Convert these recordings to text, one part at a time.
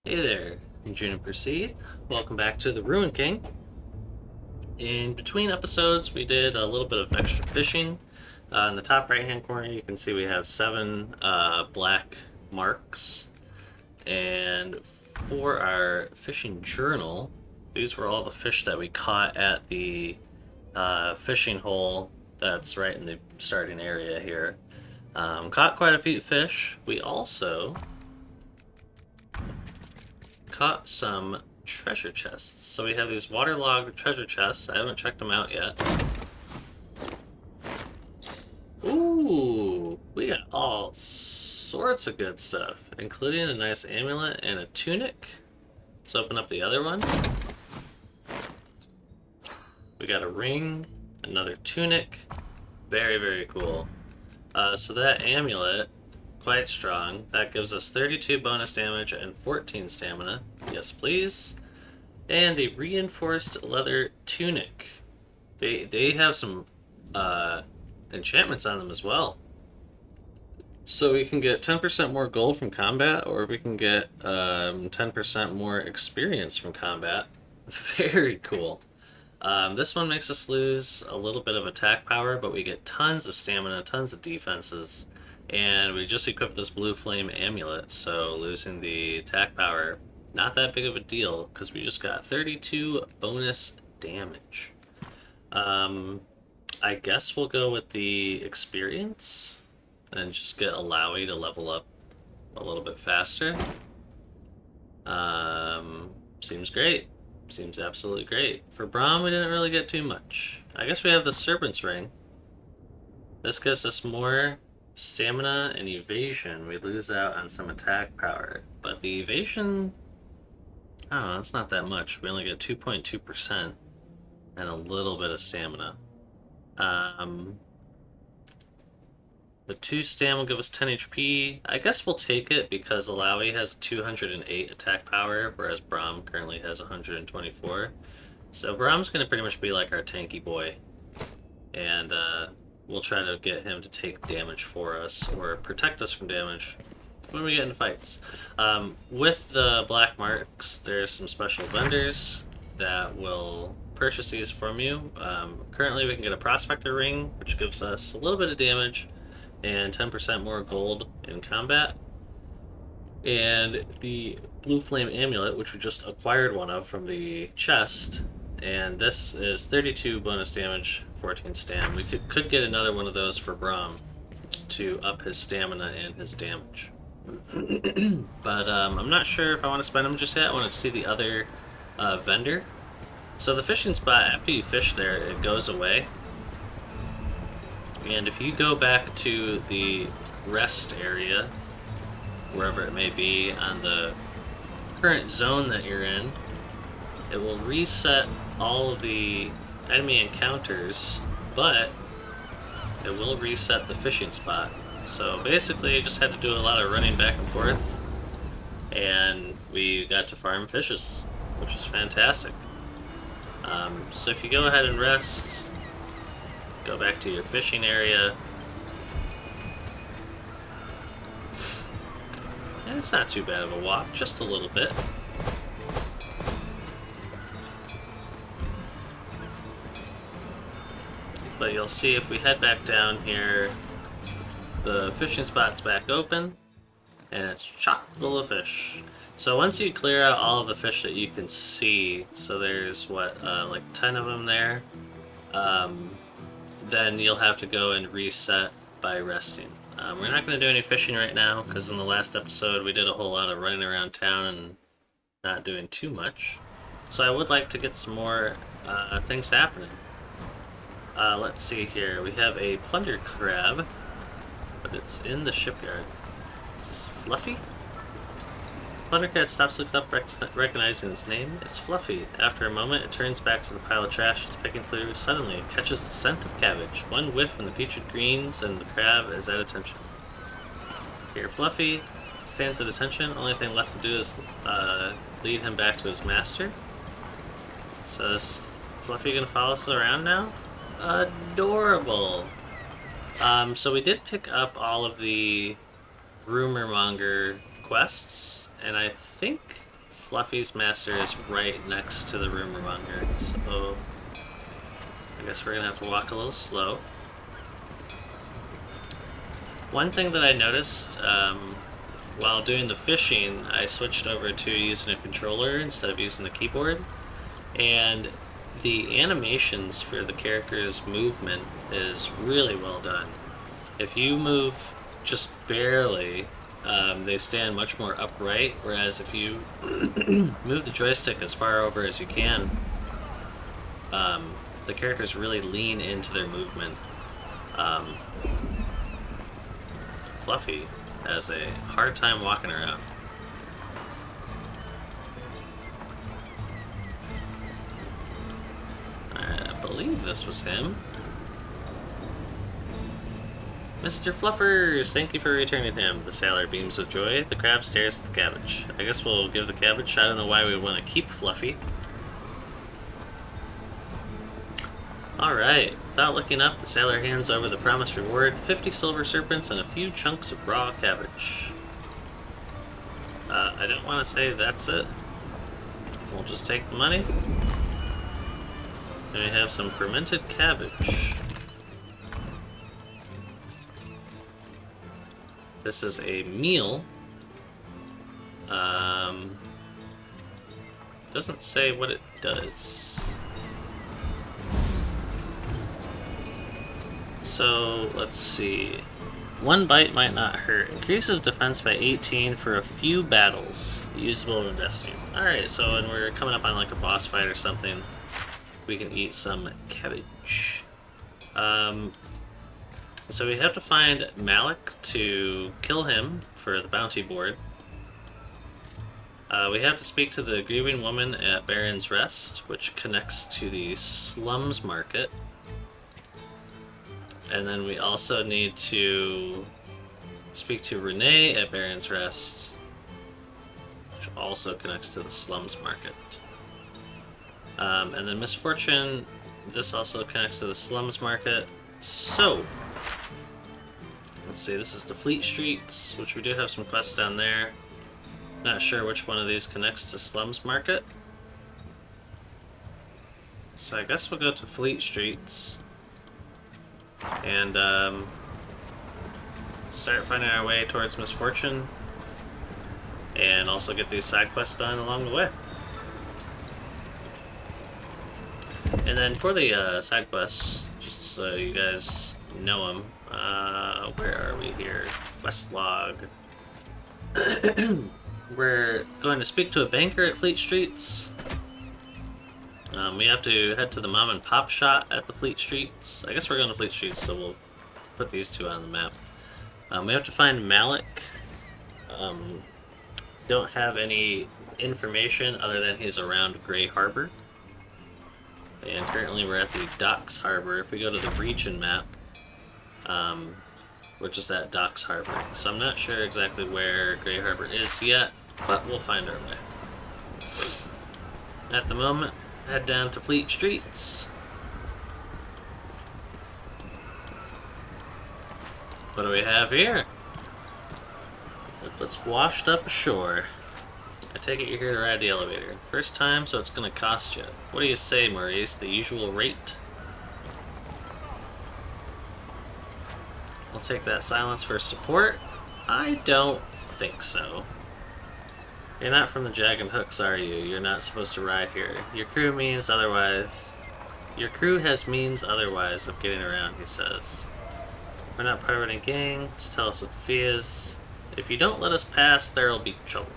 Hey there, Juniper Seed. Welcome back to the Ruin King. In between episodes, we did a little bit of extra fishing. In the top right hand corner, you can see we have 7 black marks. And for our fishing journal, these were all the fish that we caught at the fishing hole that's right in the starting area here. Caught quite a few fish. We also caught some treasure chests. So we have these waterlogged treasure chests. I haven't checked them out yet. Ooh, we got all sorts of good stuff, including a nice amulet and a tunic. Let's open up the other one. We got a ring, another tunic. Very, very cool. So that amulet, quite strong. That gives us 32 bonus damage and 14 stamina. Yes, please. And the reinforced leather tunic. They have some enchantments on them as well. So we can get 10% more gold from combat, or we can get 10% more experience from combat. Very cool. This one makes us lose a little bit of attack power, but we get tons of stamina, tons of defenses. And we just equipped this blue flame amulet, so losing the attack power, not that big of a deal, because we just got 32 bonus damage. I guess we'll go with the experience and just get Alawi to level up a little bit faster. Seems great. Seems absolutely great. For Braum, we didn't really get too much. I guess we have the Serpent's Ring. This gives us more stamina and evasion. We lose out on some attack power. But the evasion, I don't know, it's not that much. We only get 2.2% and a little bit of stamina. The 2 stam will give us 10 HP. I guess we'll take it because Alawi has 208 attack power, whereas Braum currently has 124. So Braum's going to pretty much be like our tanky boy. And we'll try to get him to take damage for us, or protect us from damage when we get into fights. With the black marks, there's some special vendors that will purchase these from you. Currently we can get a Prospector Ring, which gives us a little bit of damage and 10% more gold in combat. And the Blue Flame Amulet, which we just acquired one of from the chest, and this is 32 bonus damage, 14 stam. We could get another one of those for Braum to up his stamina and his damage. But I'm not sure if I want to spend them just yet. I want to see the other vendor. So the fishing spot, after you fish there, it goes away. And if you go back to the rest area, wherever it may be on the current zone that you're in, it will reset all of the enemy encounters, but it will reset the fishing spot. So basically, I just had to do a lot of running back and forth, and we got to farm fishes, which is fantastic. So if you go ahead and rest, go back to your fishing area. And it's not too bad of a walk, just a little bit. But you'll see if we head back down here, the fishing spot's back open, and it's chock full of fish. So once you clear out all of the fish that you can see, so there's like 10 of them there, then you'll have to go and reset by resting. We're not going to do any fishing right now, because in the last episode we did a whole lot of running around town and not doing too much. So I would like to get some more things happening. Let's see here. We have a plunder crab, but it's in the shipyard. Is this Fluffy? Plunder crab stops, looks up, recognizing its name. It's Fluffy. After a moment, it turns back to the pile of trash it's picking through. Suddenly, it catches the scent of cabbage. One whiff from the putrid greens, and the crab is at attention. Here, Fluffy stands at attention. Only thing left to do is lead him back to his master. So is Fluffy gonna follow us around now? Adorable. So we did pick up all of the rumor monger quests, and I think Fluffy's master is right next to the rumor monger, so I guess we're gonna have to walk a little slow. One thing that I noticed while doing the fishing, I switched over to using a controller instead of using the keyboard, and the animations for the character's movement is really well done. If you move just barely, they stand much more upright, whereas if you move the joystick as far over as you can, the characters really lean into their movement. Fluffy has a hard time walking around. I believe this was him. Mr. Fluffers, thank you for returning him. The sailor beams with joy. The crab stares at the cabbage. I guess we'll give the cabbage. I don't know why we want to keep Fluffy. Alright, without looking up, the sailor hands over the promised reward, 50 silver serpents and a few chunks of raw cabbage. I don't want to say that's it. We'll just take the money. And we have some fermented cabbage. This is a meal. Doesn't say what it does. So, let's see. One bite might not hurt. Increases defense by 18 for a few battles. Usable when investing. Alright, so when we're coming up on like a boss fight or something, we can eat some cabbage. So we have to find Malik to kill him for the bounty board. We have to speak to the grieving woman at Baron's Rest, which connects to the slums market. And then we also need to speak to Renee at Baron's Rest, which also connects to the slums market. And then Misfortune, this also connects to the slums market. So, let's see, this is the Fleet Streets, which we do have some quests down there. Not sure which one of these connects to slums market. So I guess we'll go to Fleet Streets. And start finding our way towards Misfortune, and also get these side quests done along the way. And then for the side quests, just so you guys know them, where are we here? Quest log. We're going to speak to a banker at Fleet Streets. We have to head to the mom and pop shop at the Fleet Streets. I guess we're going to Fleet Streets, so we'll put these two on the map. We have to find Malik. Don't have any information other than he's around Gray Harbor. And currently we're at the Docks Harbor. If we go to the region map, we're just at Docks Harbor. So I'm not sure exactly where Gray Harbor is yet, but we'll find our way. At the moment, head down to Fleet Streets. What do we have here? Let's washed up ashore. I take it you're here to ride the elevator. First time, so it's gonna cost you. What do you say, Maurice? The usual rate? I'll take that silence for support. I don't think so. You're not from the Jag and Hooks, are you? You're not supposed to ride here. Your crew means otherwise. Your crew has means otherwise of getting around, he says. We're not part of any gang. Just tell us what the fee is. If you don't let us pass, there'll be trouble.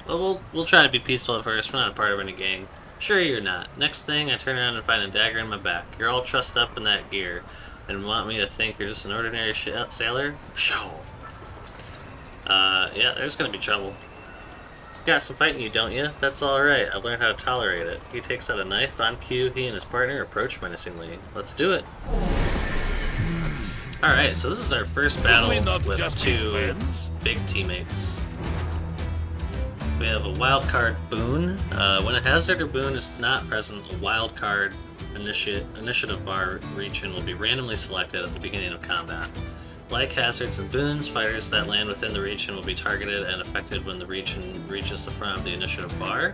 Well, we'll try to be peaceful at first. We're not a part of any gang. Sure you're not. Next thing, I turn around and find a dagger in my back. You're all trussed up in that gear and want me to think you're just an ordinary sailor? Pshaw. Yeah, there's gonna be trouble. Got some fighting you, don't you? That's alright. I've learned how to tolerate it. He takes out a knife. On cue, he and his partner approach menacingly. Let's do it. Alright, so this is our first battle with two big teammates. We have a wild card boon. When a hazard or boon is not present, a wild card initiative bar region will be randomly selected at the beginning of combat. Like hazards and boons, fighters that land within the region will be targeted and affected when the region reaches the front of the initiative bar.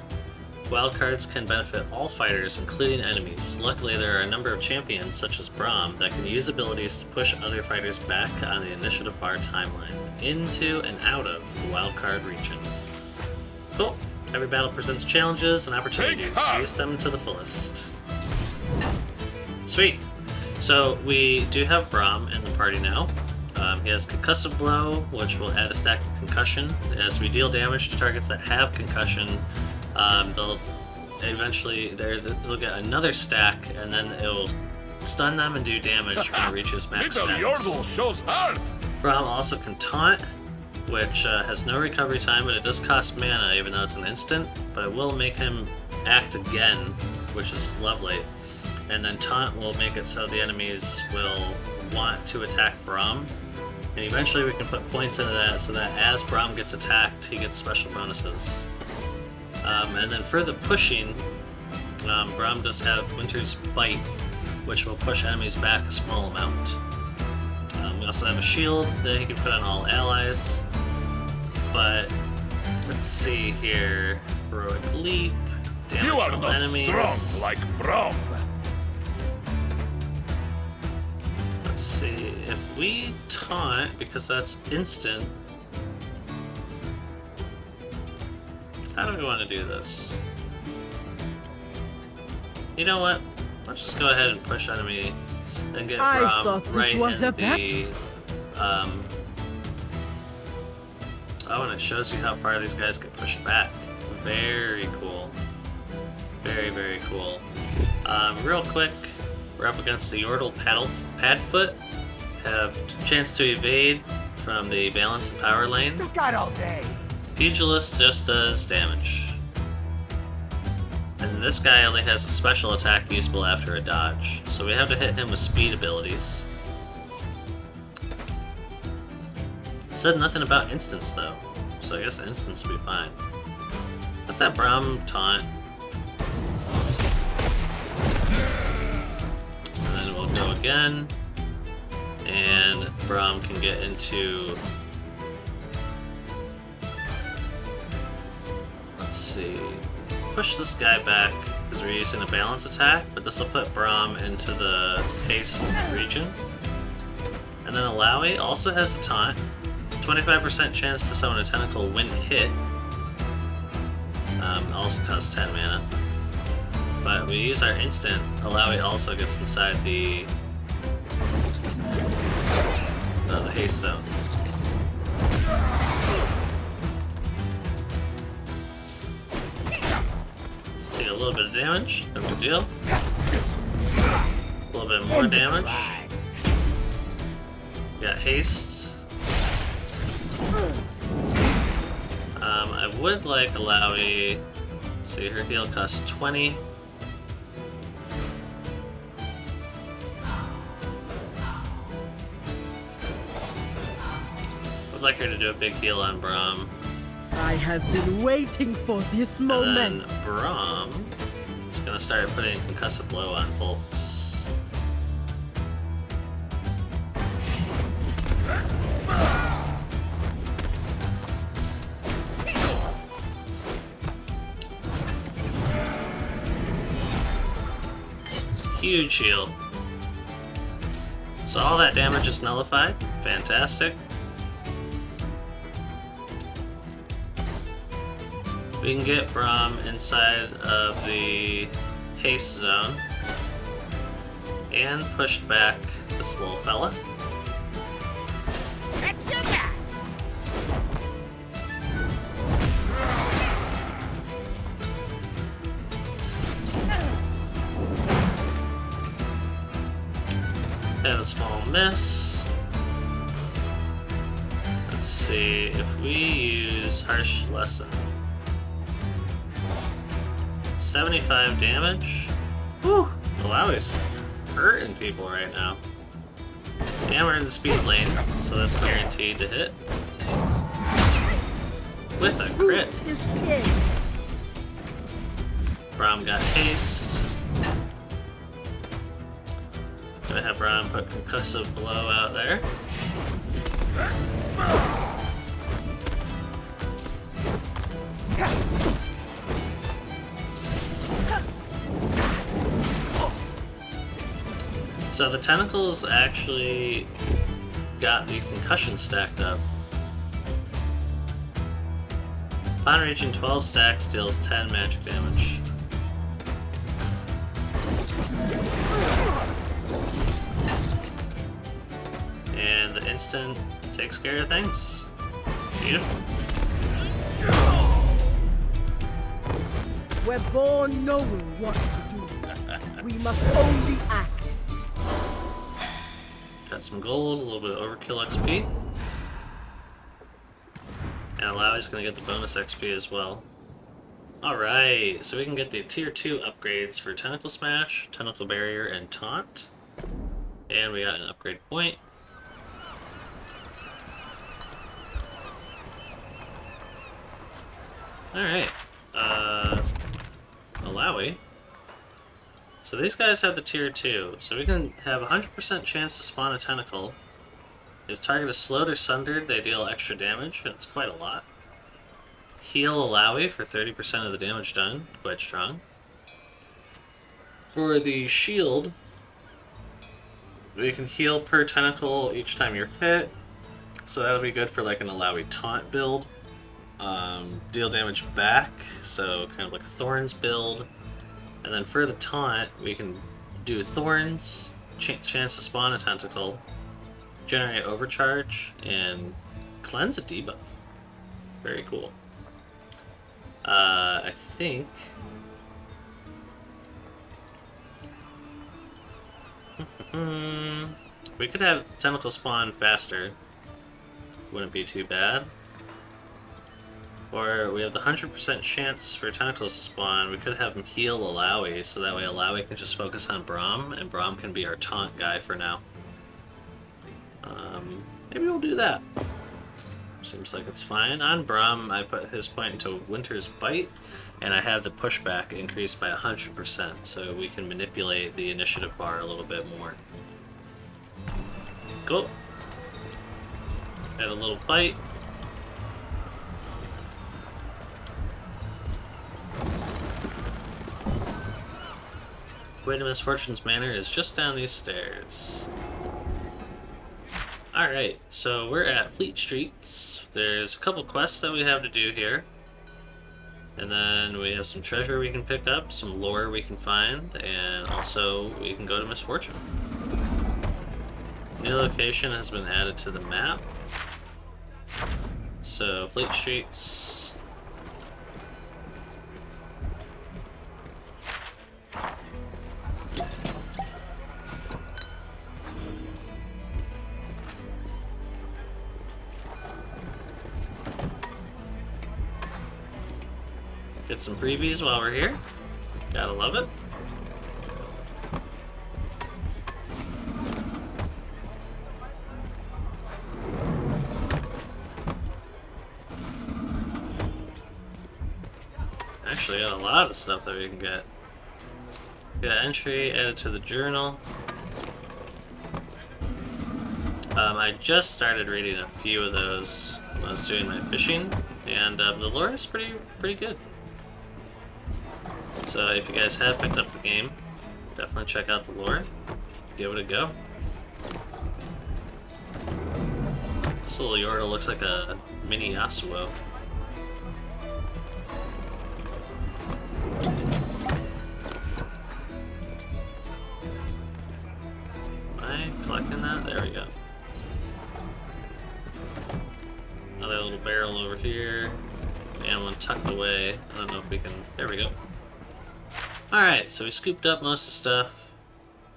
Wildcards can benefit all fighters, including enemies. Luckily, there are a number of champions, such as Braum, that can use abilities to push other fighters back on the initiative bar timeline, into and out of the wildcard region. Cool. Every battle presents challenges and opportunities. Use them to the fullest. Sweet. So we do have Braum in the party now. He has Concussive Blow, which will add a stack of concussion. As we deal damage to targets that have concussion, they'll get another stack, and then it'll stun them and do damage when it reaches max status. Braum also can taunt, which has no recovery time, but it does cost mana, even though it's an instant. But it will make him act again, which is lovely. And then taunt will make it so the enemies will want to attack Braum. And eventually we can put points into that so that as Braum gets attacked, he gets special bonuses. And then for the pushing, Braum does have Winter's Bite, which will push enemies back a small amount. We also have a shield that he can put on all allies. But let's see here. Heroic Leap, damage all enemies. Strong like Braum. Let's see, if we taunt, because that's instant, how do we want to do this? You know what? Let's just go ahead and push enemies and get Braum right in the... Oh, and it shows you how far these guys can push back. Very cool. Very, very cool. Real quick, we're up against the Yordle Padfoot. Have a chance to evade from the balance and power lane. You got all day. Pugilist just does damage. And this guy only has a special attack usable after a dodge. So we have to hit him with speed abilities. It said nothing about instants though. So I guess instants will be fine. Let's have Braum taunt. And then we'll go again. And Braum can get into... Let's see... Push this guy back because we're using a balance attack, but this will put Braum into the haste region. And then Alawi also has a taunt. 25% chance to summon a tentacle when hit. Also costs 10 mana. But we use our instant. Alawi also gets inside the haste zone. Take a little bit of damage, no big deal. A little bit more damage. We got haste. I would like Alawi. See, her heal costs 20. Would like her to do a big heal on Braum. I have been waiting for this moment. And then Braum is gonna start putting concussive blow on folks. Huge heal. So all that damage is nullified. Fantastic. We can get Braum inside of the haste zone and pushed back this little fella. Have a small miss. Let's see if we use Harsh Lesson. 75 damage. Whew! Alawi's hurting people right now. And we're in the speed lane, so that's guaranteed to hit. With a crit. Braum got haste. Gonna have Braum Brom put concussive blow out there. So the tentacles actually got the concussion stacked up. Upon reaching 12 stacks, deals 10 magic damage. And the instant takes care of things. Beautiful. We're born knowing what to do. We must only act. Got some gold, a little bit of overkill XP. And Alawi's gonna get the bonus XP as well. Alright, so we can get the tier 2 upgrades for Tentacle Smash, Tentacle Barrier, and Taunt. And we got an upgrade point. Alright, Alawi. So these guys have the tier 2, so we can have a 100% chance to spawn a tentacle. If target is slowed or sundered, they deal extra damage, and it's quite a lot. Heal Alawi for 30% of the damage done, quite strong. For the shield, we can heal per tentacle each time you're hit, so that'll be good for like an Alawi taunt build. Deal damage back, so kind of like a Thorns build. And then for the taunt, we can do Thorns, chance to spawn a tentacle, generate overcharge, and cleanse a debuff. Very cool. I think we could have tentacle spawn faster. Wouldn't be too bad. Or we have the 100% chance for tentacles to spawn. We could have him heal Alawi, so that way Alawi can just focus on Braum, and Braum can be our taunt guy for now. Maybe we'll do that. Seems like it's fine. On Braum, I put his point into Winter's Bite, and I have the pushback increased by 100%, so we can manipulate the initiative bar a little bit more. Cool. Add a little bite. Way to Misfortune's Manor is just down these stairs. Alright, so we're at Fleet Streets. There's a couple quests that we have to do here. And then we have some treasure we can pick up, some lore we can find, and also we can go to Misfortune. New location has been added to the map. So, Fleet Streets. Get some freebies while we're here. Gotta love it. Actually, got a lot of stuff that we can get. Got entry added to the journal. I just started reading a few of those when I was doing my fishing, and the lore is pretty good. So if you guys have picked up the game, definitely check out the lore. Give it a go. This little Yordle looks like a mini Yasuo. Am I collecting that? There we go. Another little barrel over here. And one tucked away. I don't know if we can... There we go. Alright, so we scooped up most of the stuff.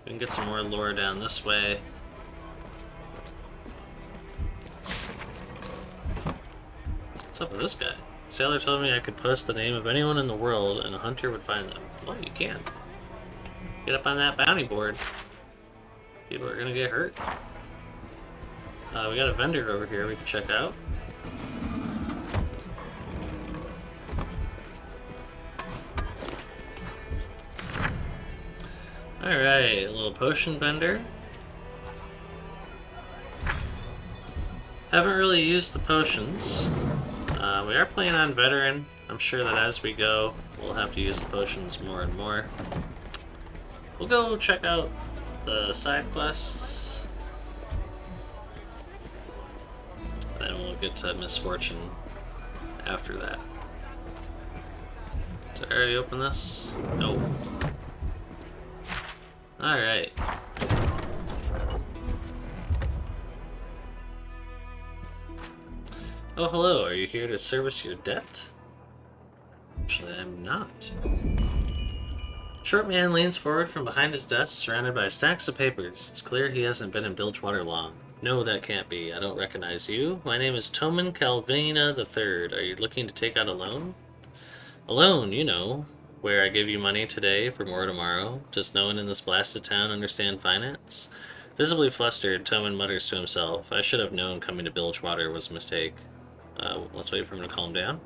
We can get some more lore down this way. What's up with this guy? Sailor told me I could post the name of anyone in the world and a hunter would find them. Well, you can. Get up on that bounty board. People are gonna get hurt. We got a vendor over here we can check out. Alright, a little potion vendor. Haven't really used the potions. We are playing on veteran. I'm sure that as we go, we'll have to use the potions more and more. We'll go check out the side quests. Then we'll get to Misfortune after that. Did I already open this? Nope. Alright. Oh, hello. Are you here to service your debt? Actually, I'm not. Short man leans forward from behind his desk, surrounded by stacks of papers. It's clear he hasn't been in Bilgewater long. No, that can't be. I don't recognize you. My name is Toman Calvina III. Are you looking to take out a loan? A loan, you know, where I give you money today for more tomorrow. Does no one in this blasted town understand finance? Visibly flustered, Toman mutters to himself. I should have known coming to Bilgewater was a mistake. Let's wait for him to calm down.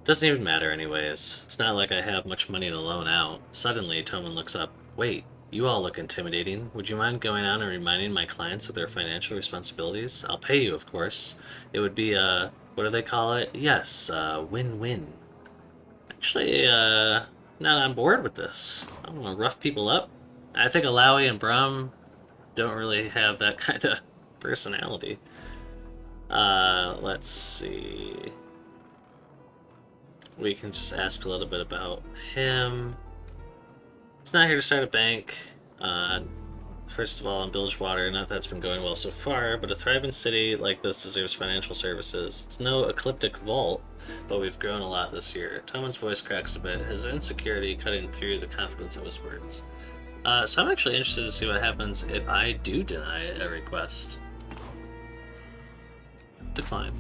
Doesn't even matter anyways. It's not like I have much money to loan out. Suddenly, Toman looks up. Wait, you all look intimidating. Would you mind going on and reminding my clients of their financial responsibilities? I'll pay you, of course. It would be a... what do they call it? Yes, win-win. Actually, not on board with this. I don't want to rough people up. I think Alawi and Braum don't really have that kind of personality. Let's see... We can just ask a little bit about him. He's not here to start a bank. First of all, in Bilgewater, not that's been going well so far, but a thriving city like this deserves financial services. It's no ecliptic vault, but we've grown a lot this year. Toman's voice cracks a bit, his insecurity cutting through the confidence of his words. So I'm actually interested to see what happens if I do deny a request. Decline.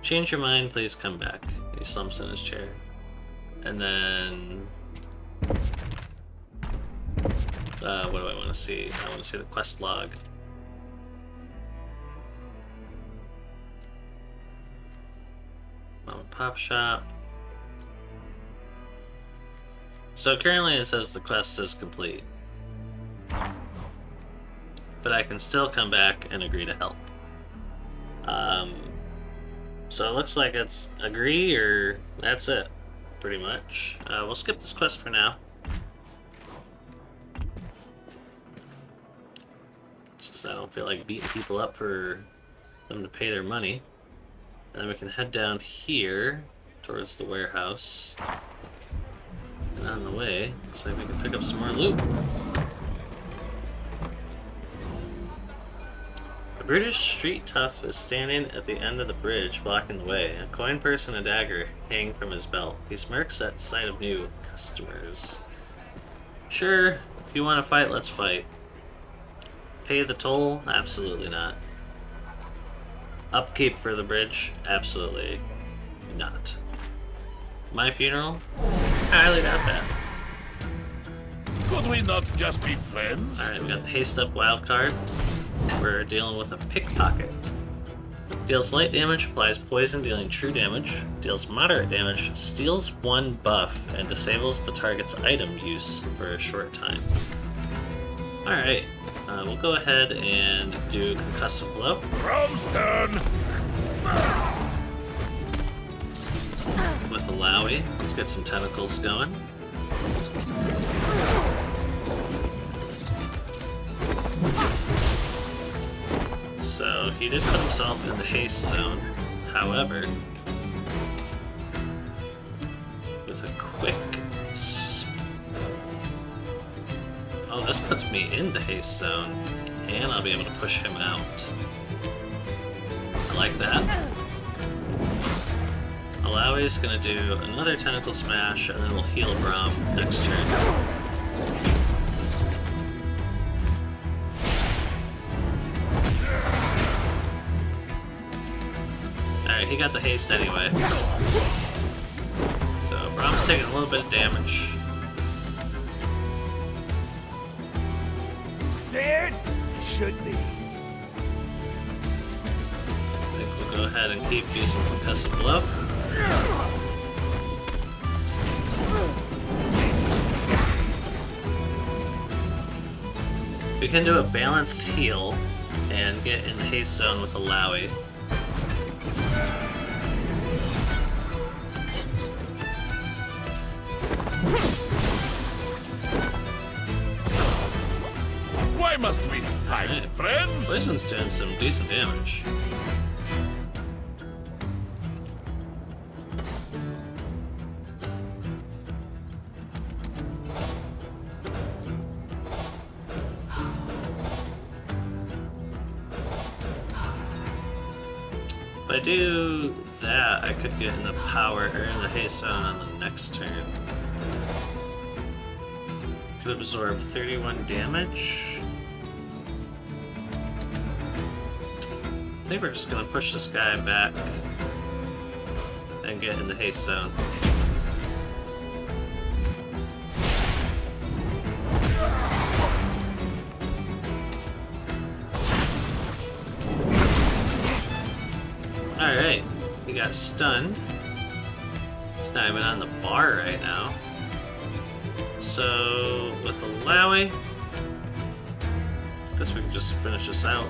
Change your mind, please come back. He slumps in his chair. And then... what do I want to see? I want to see the quest log. Mom and Pop Shop. So currently it says the quest is complete. But I can still come back and agree to help. So it looks like it's agree or that's it, pretty much. We'll skip this quest for now. Just because I don't feel like beating people up for them to pay their money. And then we can head down here towards the warehouse. And on the way, looks like we can pick up some more loot. A British street tough is standing at the end of the bridge, blocking the way. A coin purse and a dagger hang from his belt. He smirks at sight of new customers. Sure, if you want to fight, let's fight. Pay the toll? Absolutely not. Upkeep for the bridge? Absolutely not. My funeral? Highly doubt that. Could we not just be friends? Alright, we got the haste up wild card. We're dealing with a pickpocket. Deals light damage, applies poison, dealing true damage. Deals moderate damage, steals one buff, and disables the target's item use for a short time. Alright, we'll go ahead and do concussive blow. Brom's turn! With Alawi. Let's get some tentacles going. So he did put himself in the haste zone. However, with a quick... Oh, this puts me in the haste zone, and I'll be able to push him out. I like that. Alawi's gonna do another tentacle smash, and then we'll heal Braum next turn. Alright, he got the haste anyway. So Braum's taking a little bit of damage. Scared? Should be. I think we'll go ahead and keep using concussive blow. We can do a balanced heal and get in the haste zone with a Lowy. Why must we fight, Alright. friends? Poison's doing some decent damage. If I do that, I could get in the power or in the haste zone on the next turn. Could absorb 31 damage. I think we're just gonna push this guy back and get in the haste zone. Alright, he got stunned. He's not even on the bar right now. So, with a Lowy, guess we can just finish this out.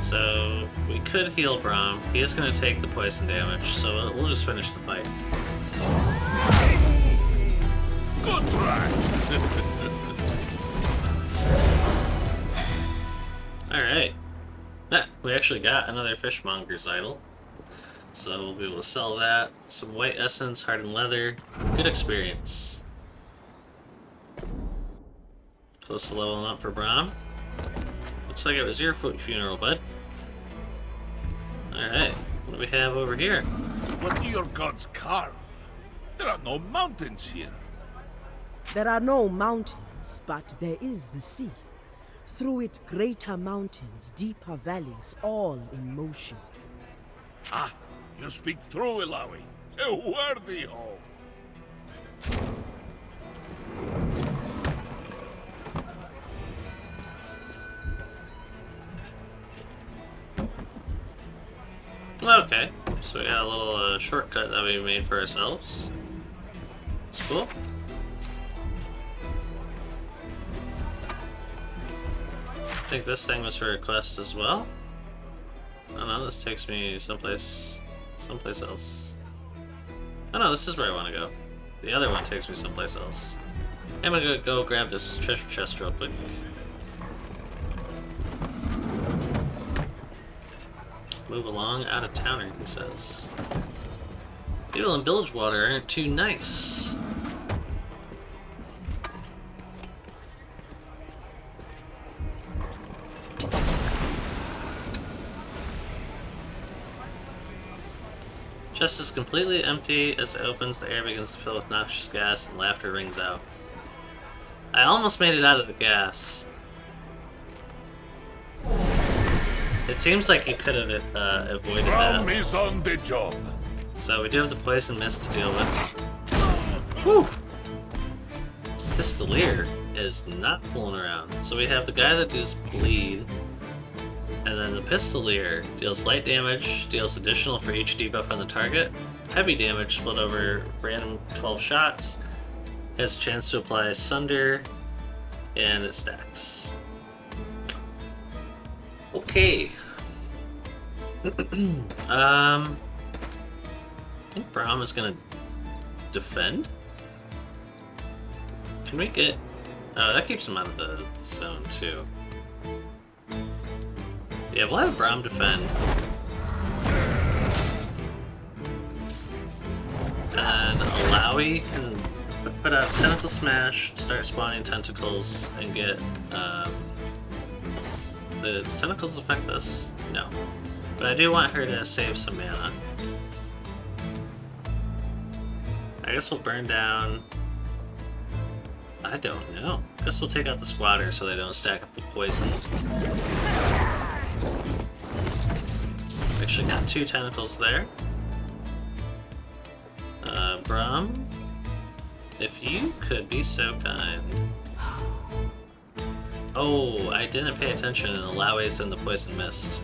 So, we could heal Braum. He is going to take the poison damage, so we'll just finish the fight. Good try. Alright. We actually got another Fishmonger's Idol. So we'll be able to sell that. Some white essence, hardened leather. Good experience. Close to leveling up for Braum. Looks like it was your funeral, bud. Alright, what do we have over here? What do your gods carve? There are no mountains here. There are no mountains, but there is the sea. Through it, greater mountains, deeper valleys, all in motion. Ah, you speak true, Ilawi. A worthy home. Okay, so we got a little shortcut that we made for ourselves. It's cool. I think this thing was for a quest as well. Oh no, this takes me someplace else. Oh no, this is where I want to go. The other one takes me someplace else. I'm gonna go grab this treasure chest real quick. Move along, out of towner, he says. People in Bilgewater aren't too nice. Chest is completely empty. As it opens, the air begins to fill with noxious gas and laughter rings out. I almost made it out of the gas. It seems like you could have avoided Braum that. is on the job. So we do have the poison mist to deal with. Whew! Pistolier is not fooling around. So we have the guy that does bleed. And then the Pistolier deals light damage, deals additional for each debuff on the target, heavy damage split over random 12 shots, has a chance to apply Sunder, and it stacks. Okay. I think Braum is gonna defend. Can we get... Oh, that keeps him out of the zone too. Yeah, we'll have Braum defend. And Alawi can put out Tentacle Smash, start spawning tentacles, and get... Does tentacles affect this? No. But I do want her to save some mana. I guess we'll burn down... I don't know. I guess we'll take out the squatter so they don't stack up the poison. Actually got 2 tentacles there. Braum, if you could be so kind. Oh, I didn't pay attention and allow Ace in the poison mist.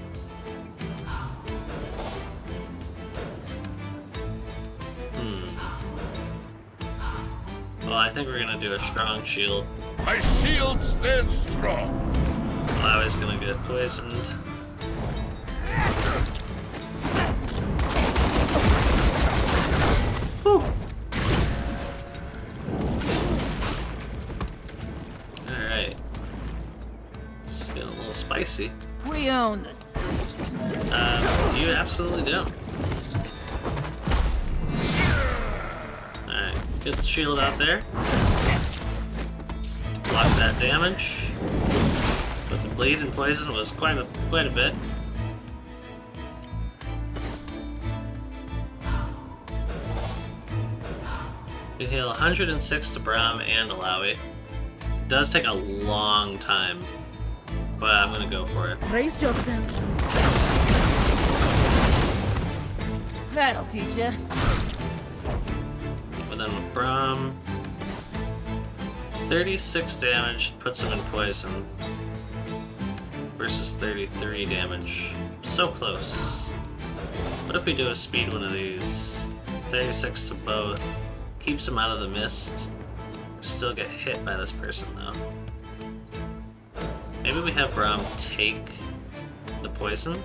Well, I think we're gonna do a strong shield. My shield stands strong. Alawi's gonna get poisoned. Whew. Alright. It's getting a little spicy. We own the streets. You absolutely don't. Alright, get the shield out there. Block that damage. But the bleed and poison was quite a bit. You heal 106 to Brahm and Alawi. It does take a long time, but I'm gonna go for it. Brace yourself. That'll teach ya. But then with Brahm, 36 damage puts him in poison versus 33 damage. So close. What if we do a speed one of these? 36 to both. Keeps him out of the mist. Still get hit by this person though. Maybe we have Brahm take the poison?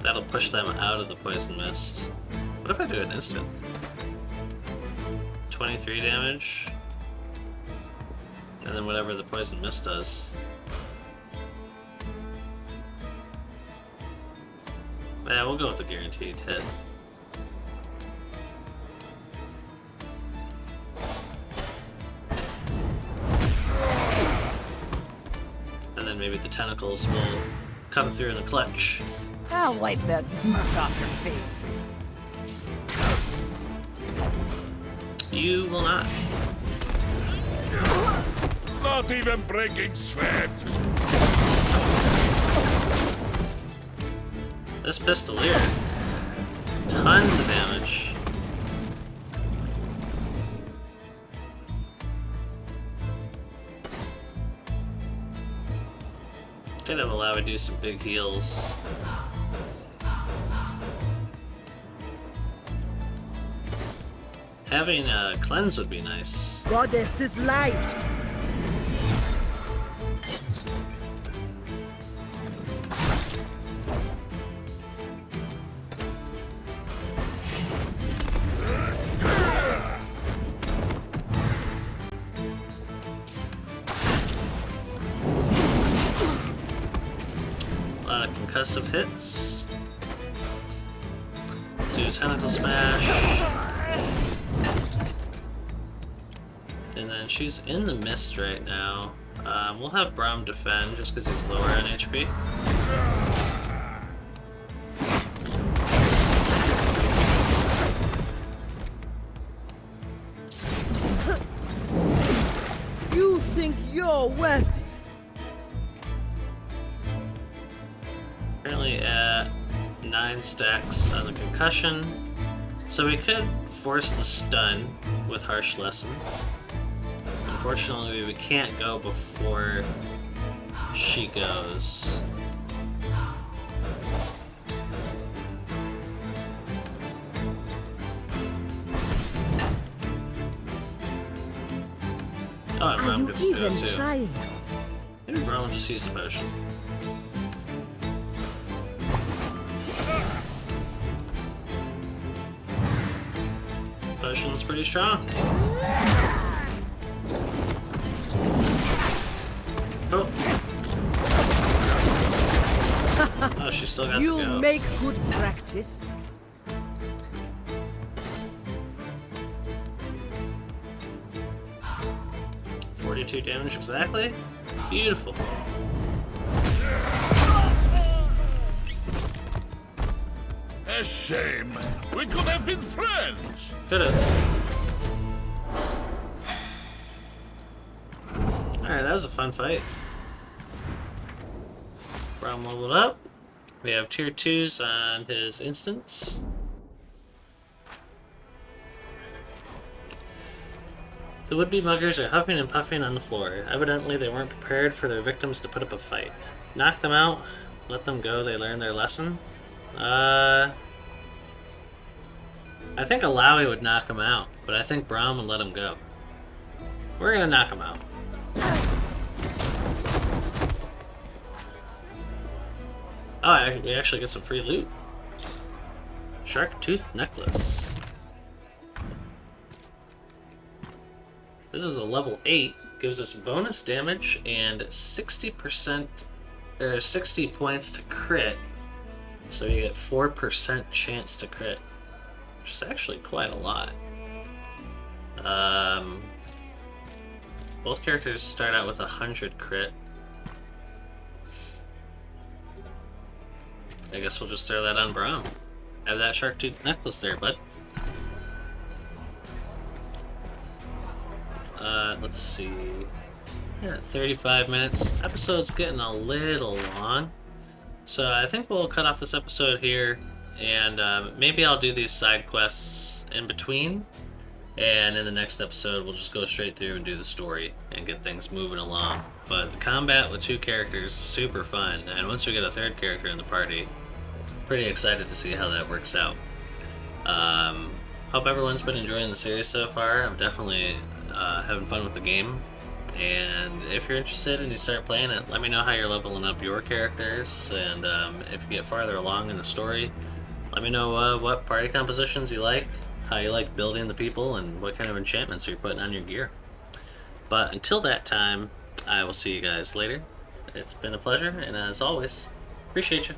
That'll push them out of the poison mist. What if I do an instant? 23 damage. And then whatever the poison mist does. Yeah, we'll go with the guaranteed hit. And then maybe the tentacles will come through in a clutch. I'll wipe that smirk off your face. You will not. Not even breaking sweat. This pistolier. Tons of damage. Could have allowed to do some big heals. Having a cleanse would be nice. Goddess is light. A lot of concussive hits. Do a tentacle smash. And then she's in the mist right now. We'll have Brahm defend just because he's lower on HP. You think you're worthy? Currently at 9 stacks on the concussion. So we could force the stun with Harsh Lesson. Unfortunately, we can't go before she goes. Oh, and Are Brahm you gets to do even it too. trying? Maybe Brahm will just use the potion. Potion's pretty strong. Oh. Oh, she still got You to go. make good practice. $42 damage exactly. Beautiful. A shame. We could have been friends. Could've. Alright, that was a fun fight. Brahm leveled up. We have tier 2s on his instance. The would-be muggers are huffing and puffing on the floor. Evidently, they weren't prepared for their victims to put up a fight. Knock them out, let them go, they learn their lesson. I think Alawi would knock him out, but I think Braum would let him go. We're gonna knock him out. Oh, we actually get some free loot. Shark tooth necklace. This is a level 8. Gives us bonus damage and 60% or 60 points to crit. So you get 4% chance to crit, which is actually quite a lot. Both characters start out with 100 crit. I guess we'll just throw that on Braum. Have that shark tooth necklace there, bud. Let's see. Yeah, 35 minutes. Episode's getting a little long. So I think we'll cut off this episode here, and maybe I'll do these side quests in between. And in the next episode, we'll just go straight through and do the story and get things moving along. But the combat with 2 characters is super fun, and once we get a 3rd character in the party, pretty excited to see how that works out. Hope everyone's been enjoying the series so far. I'm definitely having fun with the game. And if you're interested and you start playing it, let me know how you're leveling up your characters. And if you get farther along in the story, let me know what party compositions you like, how you like building the people, and what kind of enchantments you're putting on your gear. But until that time, I will see you guys later. It's been a pleasure, and as always, appreciate you.